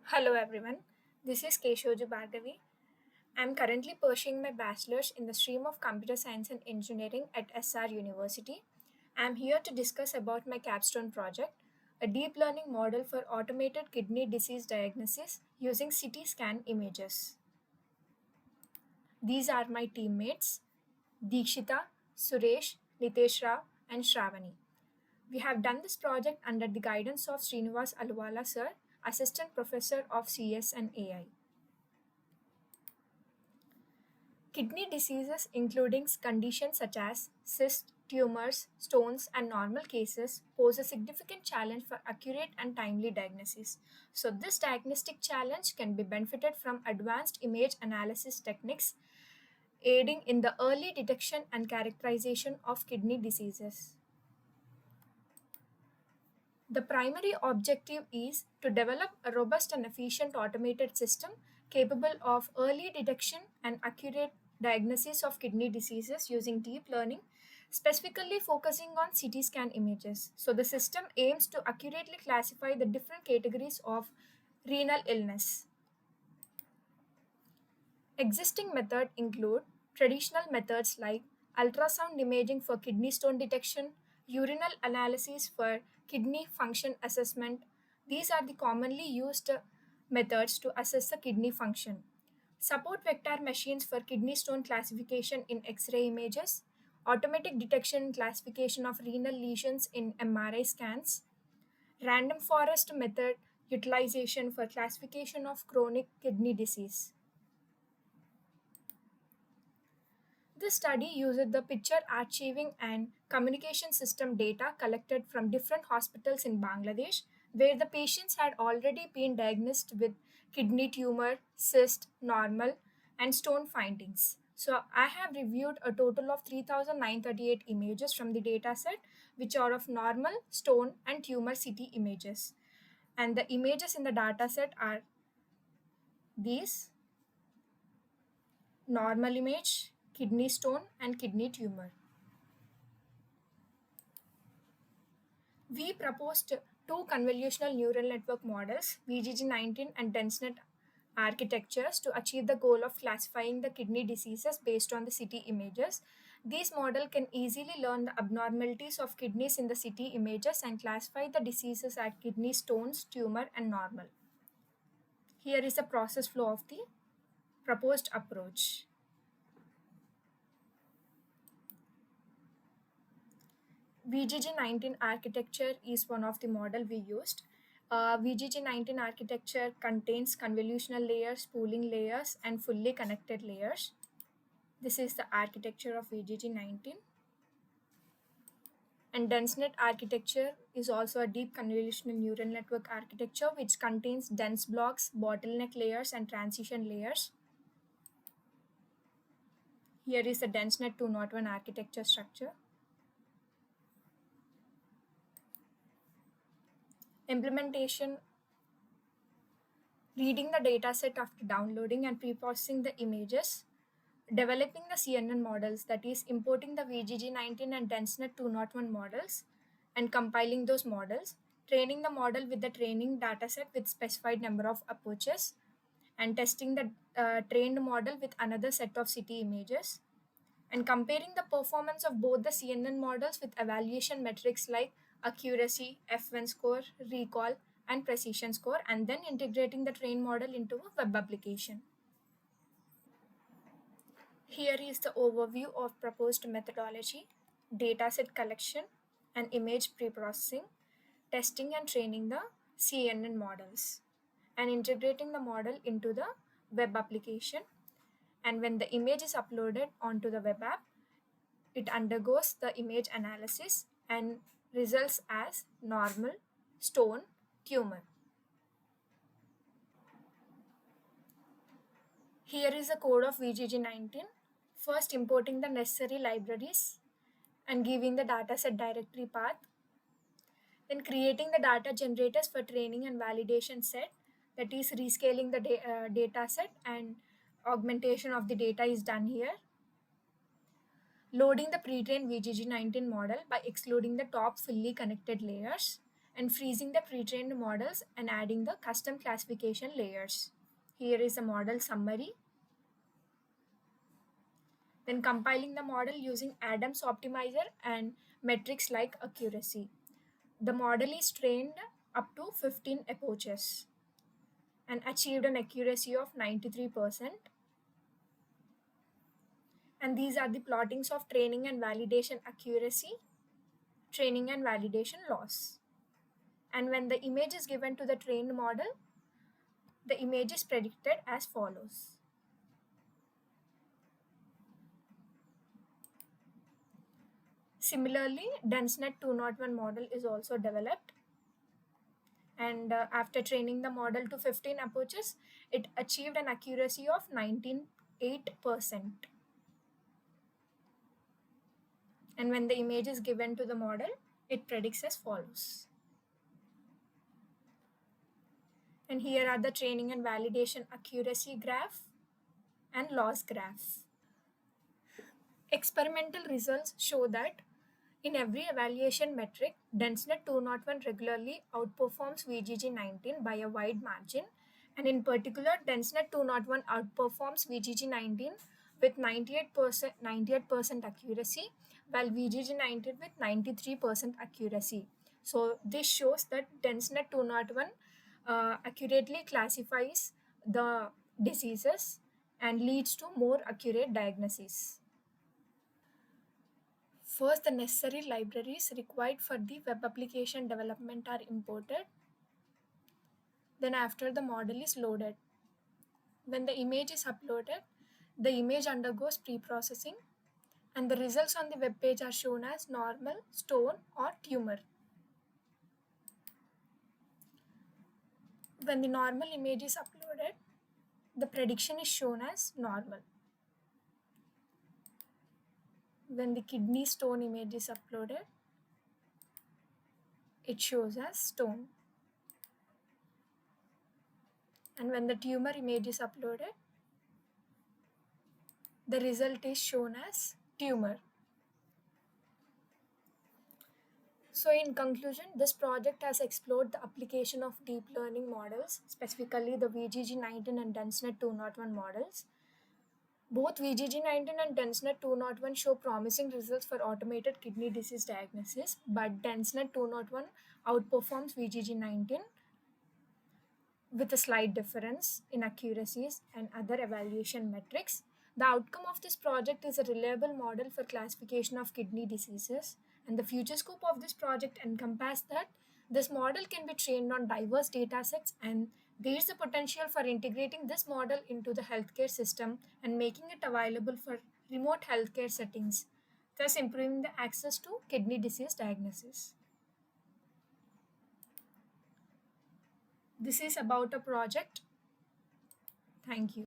Hello everyone, this is Keshoju Bhargavi. I am currently pursuing my bachelor's in the stream of Computer Science and Engineering at SR University. I am here to discuss about my capstone project, a deep learning model for automated kidney disease diagnosis using CT scan images. These are my teammates, Deekshita, Suresh, Nitesh Rao, and Shravani. We have done this project under the guidance of Srinivas Alwala sir, Assistant Professor of CS and AI. Kidney diseases, including conditions such as cysts, tumors, stones, and normal cases, pose a significant challenge for accurate and timely diagnosis. So, this diagnostic challenge can be benefited from advanced image analysis techniques, aiding in the early detection and characterization of kidney diseases. The primary objective is to develop a robust and efficient automated system capable of early detection and accurate diagnosis of kidney diseases using deep learning, specifically focusing on CT scan images. So, the system aims to accurately classify the different categories of renal illness. Existing methods include traditional methods like ultrasound imaging for kidney stone detection, urinal analysis for kidney function assessment. These are the commonly used methods to assess the kidney function. Support vector machines for kidney stone classification in X-ray images, automatic detection and classification of renal lesions in MRI scans, random forest method utilization for classification of chronic kidney disease. This study uses the picture archiving and communication system data collected from different hospitals in Bangladesh, where the patients had already been diagnosed with kidney tumor, cyst, normal, and stone findings. So, I have reviewed a total of 3,938 images from the dataset, which are of normal, stone, and tumor CT images. And the images in the dataset are these: normal image, kidney stone, and kidney tumor. We proposed two convolutional neural network models, VGG19 and DenseNet architectures, to achieve the goal of classifying the kidney diseases based on the CT images. These models can easily learn the abnormalities of kidneys in the CT images and classify the diseases as kidney stones, tumor, and normal. Here is the process flow of the proposed approach. VGG19 architecture is one of the model we used. VGG19 architecture contains convolutional layers, pooling layers, and fully connected layers. This is the architecture of VGG19. And DenseNet architecture is also a deep convolutional neural network architecture which contains dense blocks, bottleneck layers, and transition layers. Here is the DenseNet 201 architecture structure. Implementation: reading the dataset after downloading and pre-processing the images, developing the CNN models, that is, importing the VGG19 and DenseNet 201 models and compiling those models, training the model with the training dataset with specified number of approaches, and testing the trained model with another set of CT images, and comparing the performance of both the CNN models with evaluation metrics like accuracy, F1 score, recall, and precision score, and then integrating the trained model into a web application. Here is the overview of proposed methodology: dataset collection and image preprocessing, testing and training the CNN models, and integrating the model into the web application. And when the image is uploaded onto the web app, it undergoes the image analysis and results as normal, stone, tumor. Here is the code of VGG19. First, importing the necessary libraries and giving the dataset directory path. Then creating the data generators for training and validation set, that is rescaling the data set, and augmentation of the data is done here. Loading the pre-trained VGG19 model by excluding the top fully connected layers, and freezing the pre-trained models and adding the custom classification layers. Here is a model summary. Then compiling the model using Adams optimizer and metrics like accuracy. The model is trained up to 15 epochs and achieved an accuracy of 93%. And these are the plottings of training and validation accuracy, training and validation loss. And when the image is given to the trained model, the image is predicted as follows. Similarly, DenseNet 201 model is also developed. And after training the model to 15 approaches, it achieved an accuracy of 98%. And when the image is given to the model, it predicts as follows. And here are the training and validation accuracy graph and loss graph. Experimental results show that in every evaluation metric, DenseNet 201 regularly outperforms VGG19 by a wide margin, and in particular, DenseNet 201 outperforms VGG19 with 98% accuracy, while VGG19 with 93% accuracy. So this shows that DenseNet 201 accurately classifies the diseases and leads to more accurate diagnosis. First, the necessary libraries required for the web application development are imported. Then after the model is loaded. When the image is uploaded, the image undergoes pre-processing and the results on the web page are shown as normal, stone or tumor. When the normal image is uploaded, the prediction is shown as normal. When the kidney stone image is uploaded, it shows as stone. And when the tumor image is uploaded, the result is shown as tumor. So in conclusion, this project has explored the application of deep learning models, specifically the VGG19 and DenseNet 201 models. Both VGG19 and DenseNet 201 show promising results for automated kidney disease diagnosis, but DenseNet 201 outperforms VGG19 with a slight difference in accuracies and other evaluation metrics. The outcome of this project is a reliable model for classification of kidney diseases, and the future scope of this project encompasses that this model can be trained on diverse datasets, and there is a potential for integrating this model into the healthcare system and making it available for remote healthcare settings, thus improving the access to kidney disease diagnosis. This is about a project. Thank you.